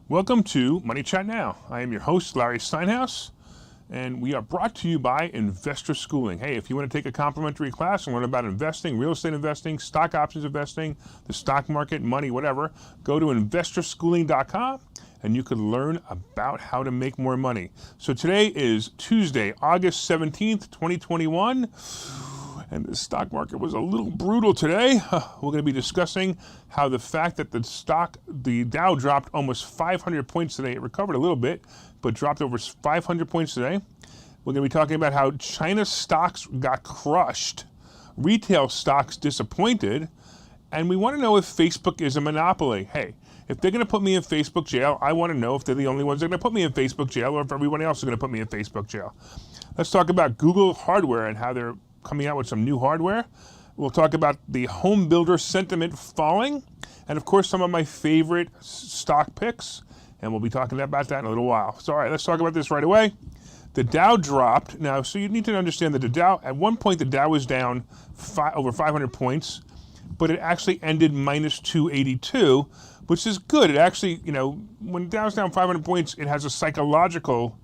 Welcome to Money Chat Now. I am your host, Larry Steinhouse, and we are brought to you by Investor Schooling. Hey, if you want to take a complimentary class and learn about investing, real estate investing, stock options investing, the stock market, money, whatever, go to investorschooling.com and you can learn about how to make more money. So today is Tuesday, August 17th, 2021. And the stock market was a little brutal today. We're going to be discussing how the fact that the Dow dropped almost 500 points today. It recovered a little bit, but dropped over 500 points today. We're going to be talking about how China stocks got crushed, retail stocks disappointed, and we want to know if Facebook is a monopoly. Hey, if they're going to put me in Facebook jail, I want to know if they're the only ones that are going to put me in Facebook jail or if everyone else is going to put me in Facebook jail. Let's talk about Google hardware and how they're coming out with some new hardware. We'll talk about the home builder sentiment falling, and of course some of my favorite stock picks, and we'll be talking about that in a little while. So all right, let's talk about this right away. The Dow dropped. Now, so you need to understand that the Dow, at one point the Dow was down over 500 points, but it actually ended minus 282, which is good. It actually, when the Dow's down 500 points, it has a psychological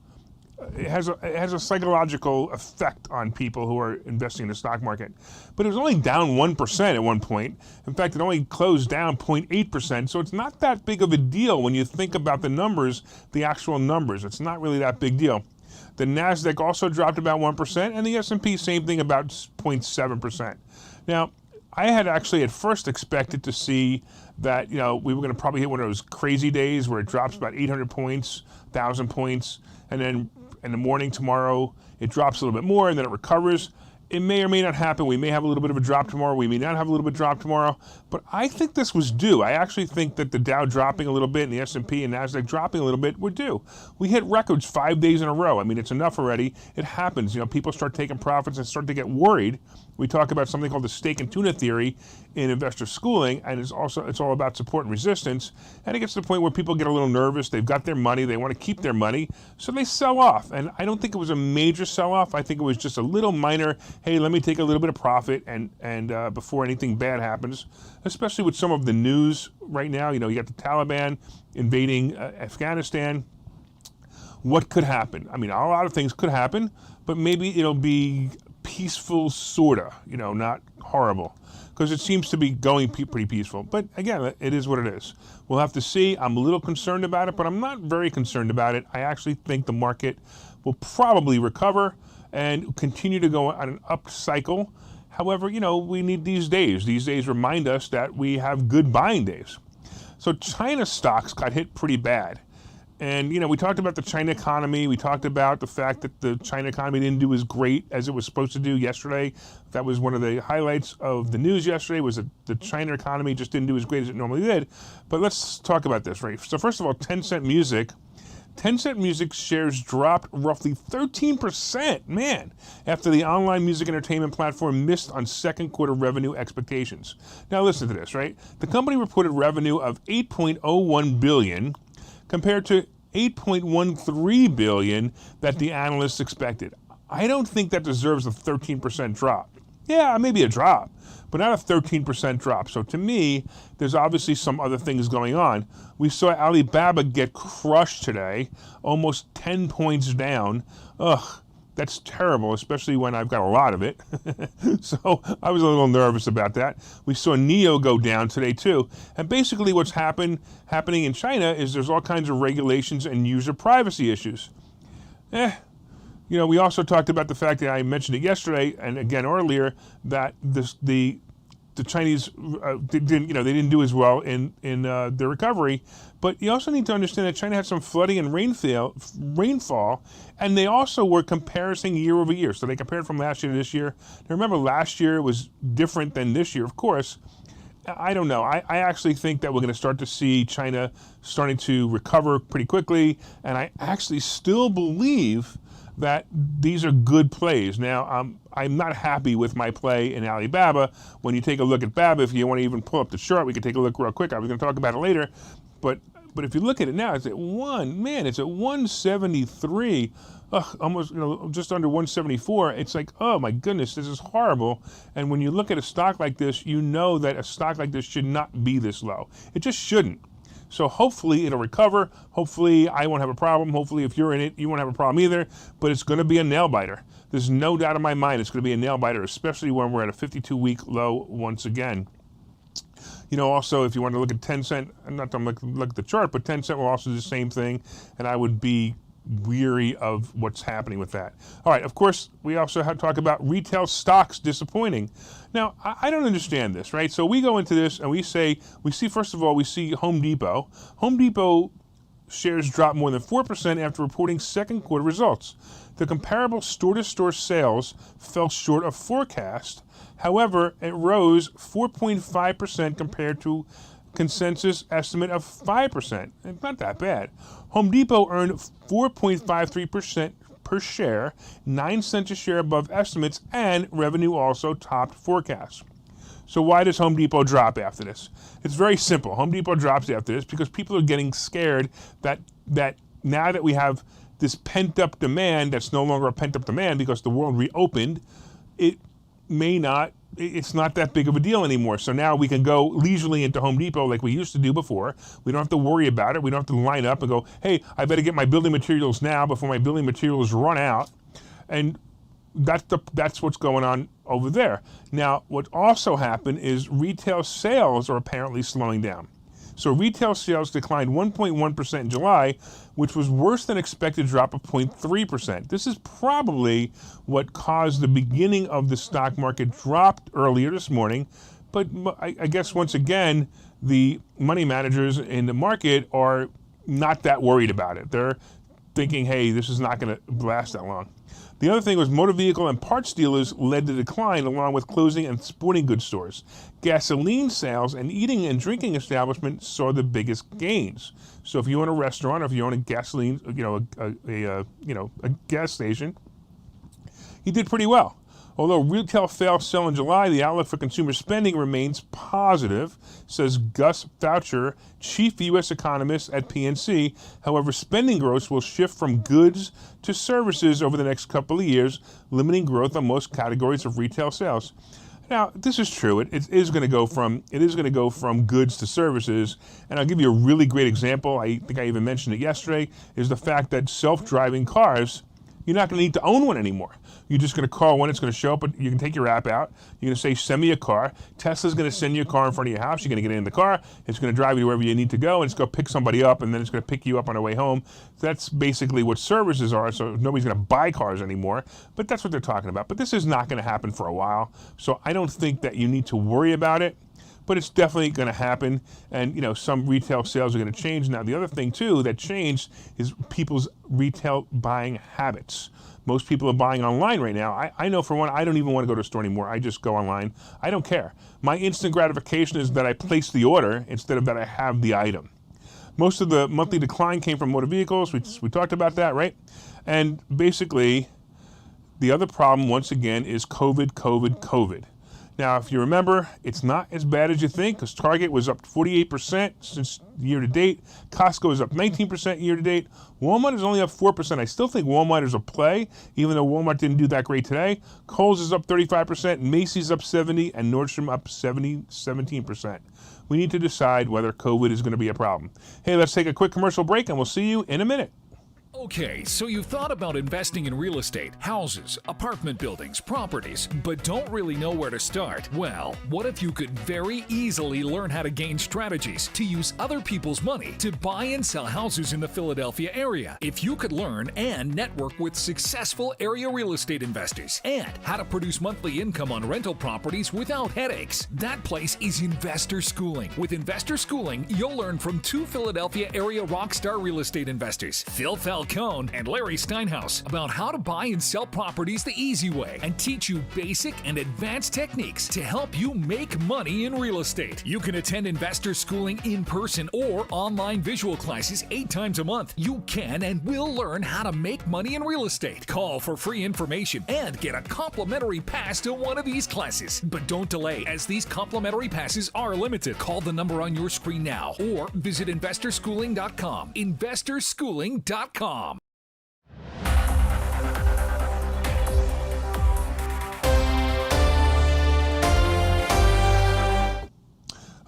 effect on people who are investing in the stock market. But it was only down 1% at one point. In fact, it only closed down 0.8%. So it's not that big of a deal when you think about the numbers, the actual numbers. It's not really that big deal. The NASDAQ also dropped about 1%, and the S&P, same thing, about 0.7%. Now, I had actually at first expected to see that, we were going to probably hit one of those crazy days where it drops about 800 points, 1,000 points, and then in the morning tomorrow, it drops a little bit more and then it recovers. It may or may not happen. We may have a little bit of a drop tomorrow. We may not have a little bit of drop tomorrow. But I think this was due. I actually think that the Dow dropping a little bit and the S&P and NASDAQ dropping a little bit were due. We hit records 5 days in a row. I mean, it's enough already. It happens. People start taking profits and start to get worried. We talk about something called the steak and tuna theory in investor schooling, and it's all about support and resistance. And it gets to the point where people get a little nervous. They've got their money. They want to keep their money. So they sell off. And I don't think it was a major sell-off. I think it was just a little minor, hey, let me take a little bit of profit and before anything bad happens, especially with some of the news right now. You got the Taliban invading Afghanistan. What could happen? I mean, a lot of things could happen, but maybe it'll be peaceful, sorta, not horrible, because it seems to be going pretty peaceful. But again, it is what it is. We'll have to see. I'm a little concerned about it, but I'm not very concerned about it. I actually think the market will probably recover and continue to go on an up cycle. However, we need these days. These days remind us that we have good buying days. So China stocks got hit pretty bad. And, we talked about the China economy. We talked about the fact that the China economy didn't do as great as it was supposed to do yesterday. That was one of the highlights of the news yesterday, was that the China economy just didn't do as great as it normally did. But let's talk about this, right? So first of all, 10-cent music. 10-cent music shares dropped roughly 13%, man, after the online music entertainment platform missed on second quarter revenue expectations. Now listen to this, right? The company reported revenue of $8.01 billion compared to $8.13 billion that the analysts expected. I don't think that deserves a 13% drop. Yeah, maybe a drop, but not a 13% drop. So to me, there's obviously some other things going on. We saw Alibaba get crushed today, almost 10 points down. Ugh, that's terrible, especially when I've got a lot of it. So I was a little nervous about that. We saw NIO go down today too. And basically what's happening in China is there's all kinds of regulations and user privacy issues. We also talked about the fact that I mentioned it yesterday and again earlier that the Chinese they didn't do as well in the recovery. But you also need to understand that China had some flooding and rainfall, and they also were comparing year over year. So they compared from last year to this year. Now remember, last year was different than this year, of course. I don't know. I actually think that we're going to start to see China starting to recover pretty quickly, and I actually still believe that these are good plays. Now, I'm not happy with my play in Alibaba. When you take a look at BABA, if you want to even pull up the chart, we can take a look real quick. I was going to talk about it later, but if you look at it now, it's at 173. Almost, just under 174. It's like, oh my goodness, this is horrible. And when you look at a stock like this, you know that a stock like this should not be this low. It just shouldn't. So hopefully it'll recover. Hopefully I won't have a problem. Hopefully if you're in it, you won't have a problem either. But it's going to be a nail biter. There's no doubt in my mind it's going to be a nail biter, especially when we're at a 52-week low once again. Also, if you want to look at Tencent, I'm not going to look at the chart, but Tencent will also do the same thing, and I would be weary of what's happening with that. All right, of course, we also have to talk about retail stocks disappointing. Now, I don't understand this, right? So we go into this and we see first of all, we see Home Depot. Home Depot shares dropped more than 4% after reporting second quarter results. The comparable store-to-store sales fell short of forecast. However, it rose 4.5% compared to consensus estimate of 5%. It's not that bad. Home Depot earned 4.53% per share, 9 cents a share above estimates, and revenue also topped forecasts. So why does Home Depot drop after this? It's very simple. Home Depot drops after this because people are getting scared that now that we have this pent-up demand that's no longer a pent-up demand because the world reopened, it's not that big of a deal anymore. So now we can go leisurely into Home Depot like we used to do before. We don't have to worry about it. We don't have to line up and go, hey, I better get my building materials now before my building materials run out. And that's what's going on over there. Now, what also happened is retail sales are apparently slowing down. So retail sales declined 1.1% in July, which was worse than expected drop of 0.3%. This is probably what caused the beginning of the stock market dropped earlier this morning. But I guess once again, the money managers in the market are not that worried about it. They're thinking, hey, this is not going to last that long. The other thing was motor vehicle and parts dealers led the decline along with closing and sporting goods stores. Gasoline sales and eating and drinking establishments saw the biggest gains. So if you own a restaurant, or if you own a gasoline, a gas station, you did pretty well. Although retail failed sell in July, the outlook for consumer spending remains positive, says Gus Foucher, chief U.S. economist at PNC. However, spending growth will shift from goods to services over the next couple of years, limiting growth on most categories of retail sales. Now, this is true. It is going to go from goods to services, and I'll give you a really great example. I think I even mentioned it yesterday. Is the fact that self-driving cars, you're not going to need to own one anymore. You're just going to call one. It's going to show up. You can take your app out. You're going to say, send me a car. Tesla's going to send you a car in front of your house. You're going to get in the car. It's going to drive you wherever you need to go, and it's going to pick somebody up, and then it's going to pick you up on the way home. That's basically what services are, so nobody's going to buy cars anymore. But that's what they're talking about. But this is not going to happen for a while, so I don't think that you need to worry about it. But it's definitely going to happen, and some retail sales are going to change. Now, the other thing, too, that changed is people's retail buying habits. Most people are buying online right now. I know for one, I don't even want to go to a store anymore. I just go online. I don't care. My instant gratification is that I place the order instead of that I have the item. Most of the monthly decline came from motor vehicles. We talked about that, right? And basically, the other problem, once again, is COVID. Now, if you remember, it's not as bad as you think because Target was up 48% since year to date. Costco is up 19% year to date. Walmart is only up 4%. I still think Walmart is a play, even though Walmart didn't do that great today. Kohl's is up 35%, Macy's up 70%, and Nordstrom up 17%. We need to decide whether COVID is going to be a problem. Hey, let's take a quick commercial break, and we'll see you in a minute. Okay, so you've thought about investing in real estate, houses, apartment buildings, properties, but don't really know where to start? Well, what if you could very easily learn how to gain strategies to use other people's money to buy and sell houses in the Philadelphia area? If you could learn and network with successful area real estate investors and how to produce monthly income on rental properties without headaches, that place is Investor Schooling. With Investor Schooling, you'll learn from 2 Philadelphia area rockstar real estate investors, Phil Falcone and Larry Steinhouse, about how to buy and sell properties the easy way and teach you basic and advanced techniques to help you make money in real estate. You can attend Investor Schooling in person or online visual classes 8 times a month. You can and will learn how to make money in real estate. Call for free information and get a complimentary pass to one of these classes. But don't delay, as these complimentary passes are limited. Call the number on your screen now or visit investorschooling.com. investorschooling.com.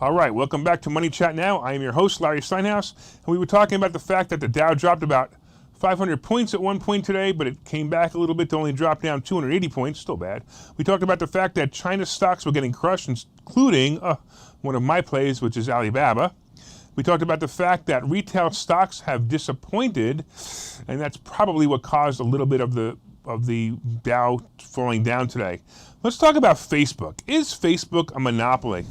All right, welcome back to Money Chat Now. I am your host, Larry Steinhouse, and we were talking about the fact that the Dow dropped about 500 points at one point today, but it came back a little bit to only drop down 280 points, still bad. We talked about the fact that China's stocks were getting crushed, including one of my plays, which is Alibaba. We talked about the fact that retail stocks have disappointed, and that's probably what caused a little bit of the Dow falling down today. Let's talk about Facebook. Is Facebook a monopoly?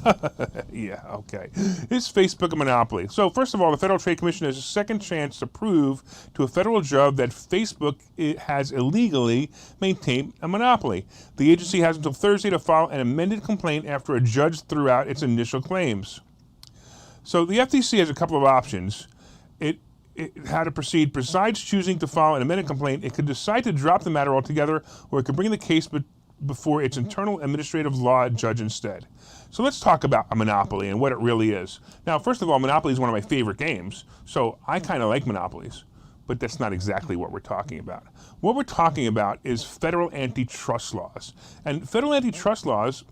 Yeah, okay. Is Facebook a monopoly? So first of all, the Federal Trade Commission has a second chance to prove to a federal judge that Facebook has illegally maintained a monopoly. The agency has until Thursday to file an amended complaint after a judge threw out its initial claims. So the FTC has a couple of options. How to proceed. Besides choosing to file an amended complaint, it could decide to drop the matter altogether, or it could bring the case before its internal administrative law judge instead. So let's talk about a monopoly and what it really is. Now, first of all, Monopoly is one of my favorite games, so I kind of like monopolies, but that's not exactly what we're talking about. What we're talking about is federal antitrust laws. And federal antitrust laws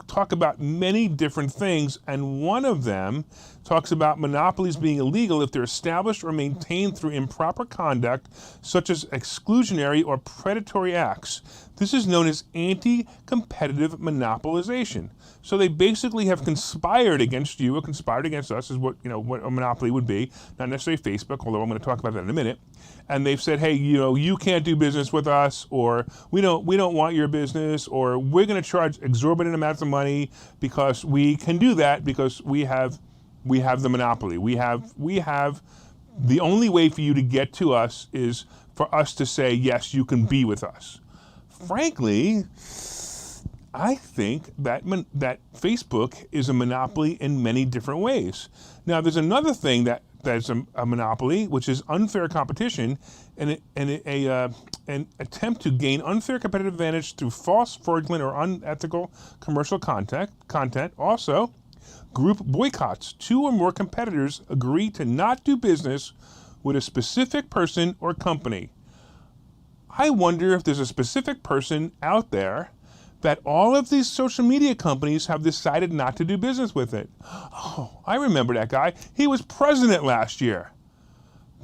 talk about many different things, and one of them talks about monopolies being illegal if they're established or maintained through improper conduct, such as exclusionary or predatory acts. This is known as anti-competitive monopolization. So they basically have conspired against you, or conspired against us, is what a monopoly would be. Not necessarily Facebook, although I'm going to talk about that in a minute. And they've said, hey, you can't do business with us, or we don't want your business, or we're going to charge exorbitant amounts of money because we can do that because we have the monopoly. We have the only way for you to get to us is for us to say, yes, you can be with us. Frankly, I think that Facebook is a monopoly in many different ways. Now, there's another thing that's a monopoly, which is unfair competition, and an attempt to gain unfair competitive advantage through false, fraudulent, or unethical commercial content. Also, group boycotts. Two or more competitors agree to not do business with a specific person or company. I wonder if there's a specific person out there that all of these social media companies have decided not to do business with it. Oh, I remember that guy. He was president last year.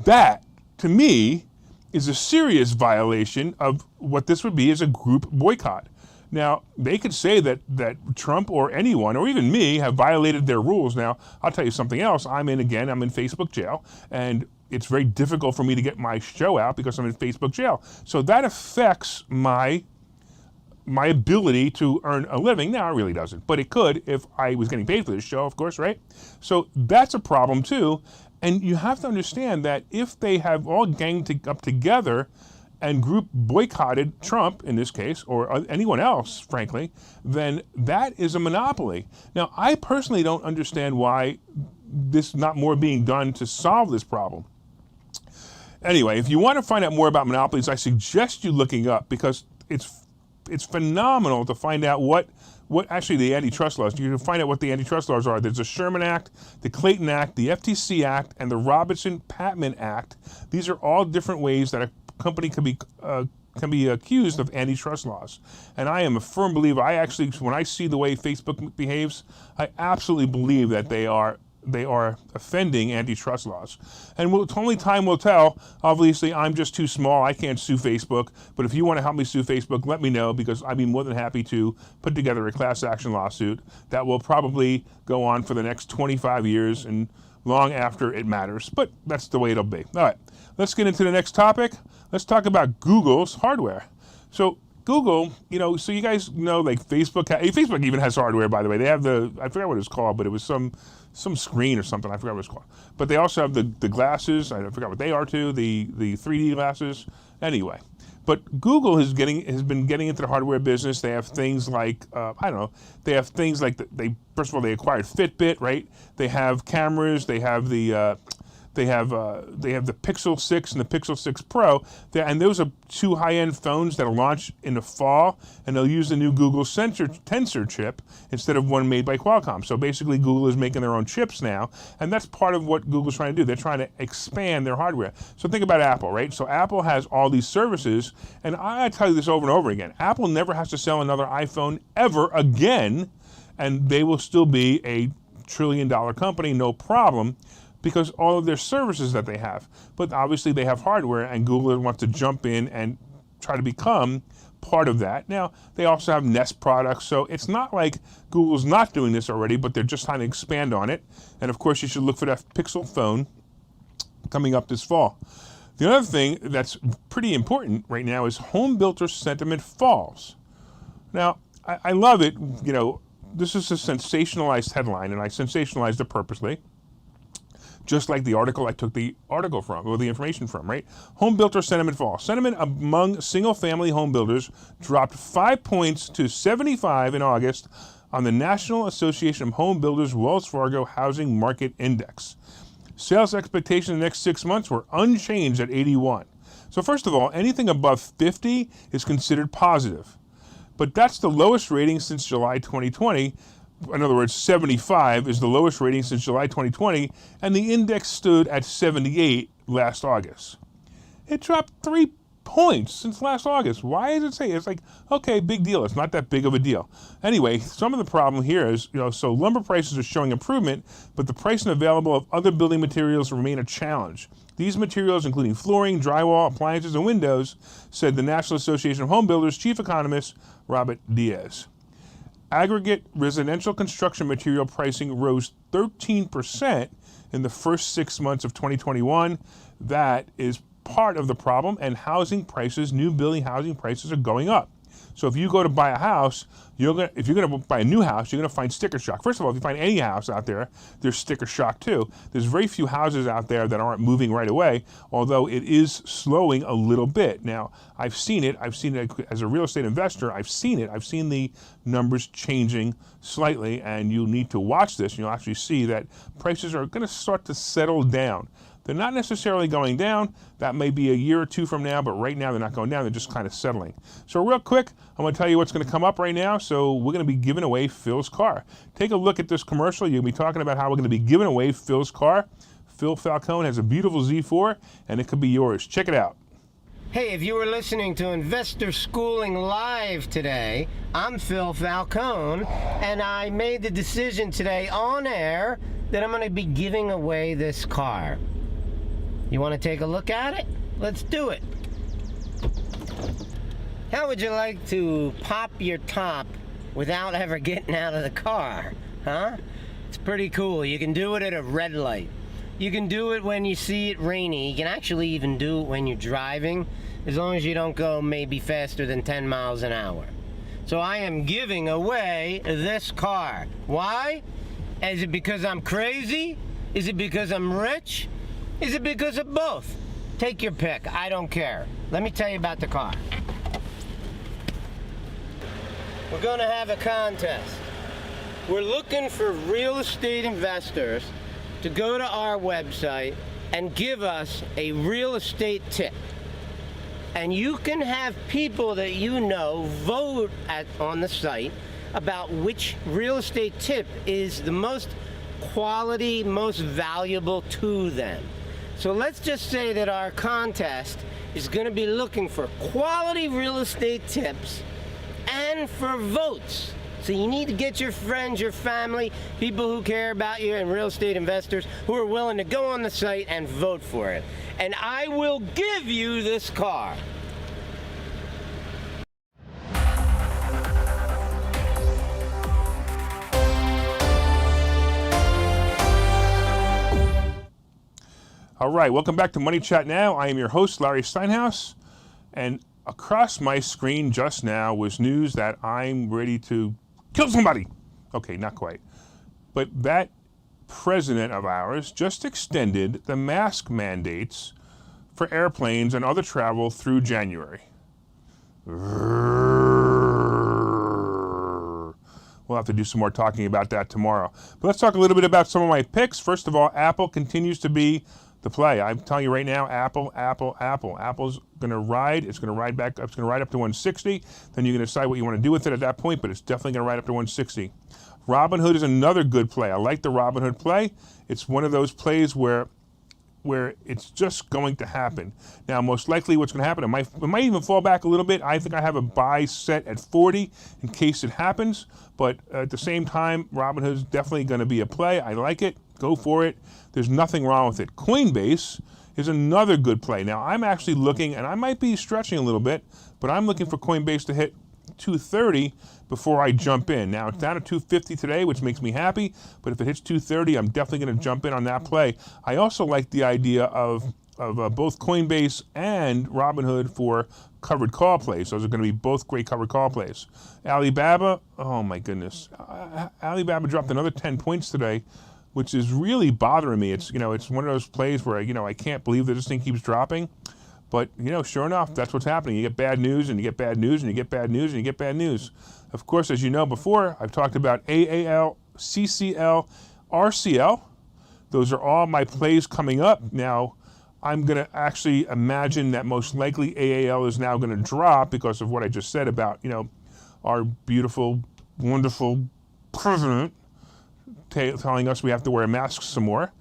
That, to me, is a serious violation of what this would be as a group boycott. Now, they could say that Trump or anyone, or even me, have violated their rules. Now, I'll tell you something else. I'm in Facebook jail, and it's very difficult for me to get my show out because I'm in Facebook jail. So that affects my ability to earn a living. Now, it really doesn't, but it could if I was getting paid for this show, of course, right? So that's a problem too. And you have to understand that if they have all ganged up together and group boycotted Trump, in this case, or anyone else, frankly, then that is a monopoly. Now, I personally don't understand why this not more being done to solve this problem. Anyway, if you want to find out more about monopolies, I suggest you looking up, because it's phenomenal to find out what actually the antitrust laws. You can find out what the antitrust laws are. There's the Sherman Act, the Clayton Act, the FTC Act, and the Robertson-Patman Act. These are all different ways that a company can be accused of antitrust laws. And I am a firm believer. When I see the way Facebook behaves, I absolutely believe that they are offending antitrust laws. And only time will tell. Obviously, I'm just too small. I can't sue Facebook. But if you want to help me sue Facebook, let me know, because I'd be more than happy to put together a class action lawsuit that will probably go on for the next 25 years and long after it matters. But that's the way it'll be. All right, let's get into the next topic. Let's talk about Google's hardware. So Google, so you guys know, like Facebook even has hardware, by the way. They have I forgot what it's called, but it was some screen or something. I forgot what it's called. But they also have the glasses. I forgot what they are too, the 3D glasses. Anyway, but Google has been getting into the hardware business. They have things like, they have things like, first of all, they acquired Fitbit, right? They have cameras. They have the Pixel 6 and the Pixel 6 Pro, and those are two high-end phones that will launch in the fall, and they'll use the new Google Tensor chip instead of one made by Qualcomm. So basically, Google is making their own chips now, and that's part of what Google's trying to do. They're trying to expand their hardware. So think about Apple, right? So Apple has all these services, and I tell you this over and over again. Apple never has to sell another iPhone ever again, and they will still be a trillion-dollar company, no problem, because all of their services that they have. But obviously they have hardware, and Google wants to jump in and try to become part of that. Now, they also have Nest products, so it's not like Google's not doing this already, but they're just trying to expand on it. And of course, you should look for that Pixel phone coming up this fall. The other thing that's pretty important right now is home builder sentiment falls. Now, I love it. You know, this is a sensationalized headline, and I sensationalized it purposely. Just like the article I took the article from, or the information from, right? Home builder sentiment falls. Sentiment among single-family home builders dropped 5 points to 75 in August on the National Association of Home Builders Wells Fargo Housing Market Index. Sales expectations in the next 6 months were unchanged at 81. So first of all, anything above 50 is considered positive. But that's the lowest rating since July 2020. In other words, 75 is the lowest rating since July 2020, and the index stood at 78 last August. It dropped 3 points since last August. Why does it say? It's like, okay, big deal. It's not that big of a deal. Anyway, some of the problem here is, so lumber prices are showing improvement, but the price and available of other building materials remain a challenge. These materials, including flooring, drywall, appliances, and windows, said the National Association of Home Builders chief economist, Robert Diaz. Aggregate residential construction material pricing rose 13% in the first 6 months of 2021. That is part of the problem, and housing prices, new building housing prices are going up. So if you go to buy a house, if you're going to buy a new house, you're going to find sticker shock. First of all, if you find any house out there, there's sticker shock too. There's very few houses out there that aren't moving right away, although it is slowing a little bit. Now, I've seen it as a real estate investor. I've seen it. I've seen the numbers changing slightly, and you need to watch this, and you'll actually see that prices are going to start to settle down. They're not necessarily going down. That may be a year or two from now, but right now they're not going down. They're just kind of settling. So real quick, I'm going to tell you what's going to come up right now. So we're going to be giving away Phil's car. Take a look at this commercial. You'll be talking about how we're going to be giving away Phil's car. Phil Falcone has a beautiful Z4, and it could be yours. Check it out. Hey, if you were listening to Investor Schooling Live today, I'm Phil Falcone, and I made the decision today on air that I'm going to be giving away this car. You want to take a look at it? Let's do it. How would you like to pop your top without ever getting out of the car? Huh? It's pretty cool. You can do it at a red light. You can do it when you see it rainy. You can actually even do it when you're driving, as long as you don't go maybe faster than 10 miles an hour. So I am giving away this car. Why? Is it because I'm crazy? Is it because I'm rich? Is it because of both? Take your pick. I don't care. Let me tell you about the car. We're going to have a contest. We're looking for real estate investors to go to our website and give us a real estate tip. And you can have people that you know vote on the site about which real estate tip is the most quality, most valuable to them. So let's just say that our contest is going to be looking for quality real estate tips and for votes. So you need to get your friends, your family, people who care about you, and real estate investors who are willing to go on the site and vote for it. And I will give you this car. All right, welcome back to Money Chat Now. I am your host, Larry Steinhouse, and across my screen just now was news that I'm ready to kill somebody. Okay, not quite. But that president of ours just extended the mask mandates for airplanes and other travel through January. We'll have to do some more talking about that tomorrow. But let's talk a little bit about some of my picks. First of all, Apple continues to be the play. I'm telling you right now, Apple. Apple's going to ride. It's going to ride back. It's going to ride up to 160. Then you're going to decide what you want to do with it at that point, but it's definitely going to ride up to 160. Robinhood is another good play. I like the Robinhood play. It's one of those plays where where it's just going to happen. Now, most likely what's going to happen, it might even fall back a little bit. I think I have a buy set at 40 in case it happens. But at the same time, Robinhood is definitely going to be a play. I like it. Go for it. There's nothing wrong with it. Coinbase is another good play. Now, I'm actually looking, and I might be stretching a little bit, but I'm looking for Coinbase to hit 230 before I jump in. Now, it's down to 250 today, which makes me happy, but if it hits 230, I'm definitely going to jump in on that play. I also like the idea of both Coinbase and Robinhood for covered call plays. Those are going to be both great covered call plays. Alibaba, oh my goodness. Alibaba dropped another 10 points today, which is really bothering me. It's, it's one of those plays where, I can't believe that this thing keeps dropping. But, sure enough, that's what's happening. You get bad news, and you get bad news, and you get bad news, and you get bad news. Of course, as you know before, I've talked about AAL, CCL, RCL. Those are all my plays coming up. Now, I'm going to actually imagine that most likely AAL is now going to drop because of what I just said about, our beautiful, wonderful president telling us we have to wear masks some more.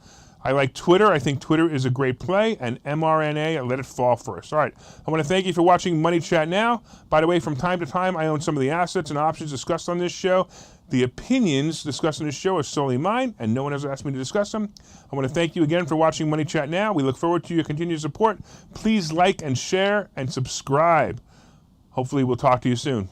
I like Twitter. I think Twitter is a great play, and mRNA, I let it fall first. All right. I want to thank you for watching Money Chat Now. By the way, from time to time, I own some of the assets and options discussed on this show. The opinions discussed on this show are solely mine, and no one has asked me to discuss them. I want to thank you again for watching Money Chat Now. We look forward to your continued support. Please like and share and subscribe. Hopefully, we'll talk to you soon.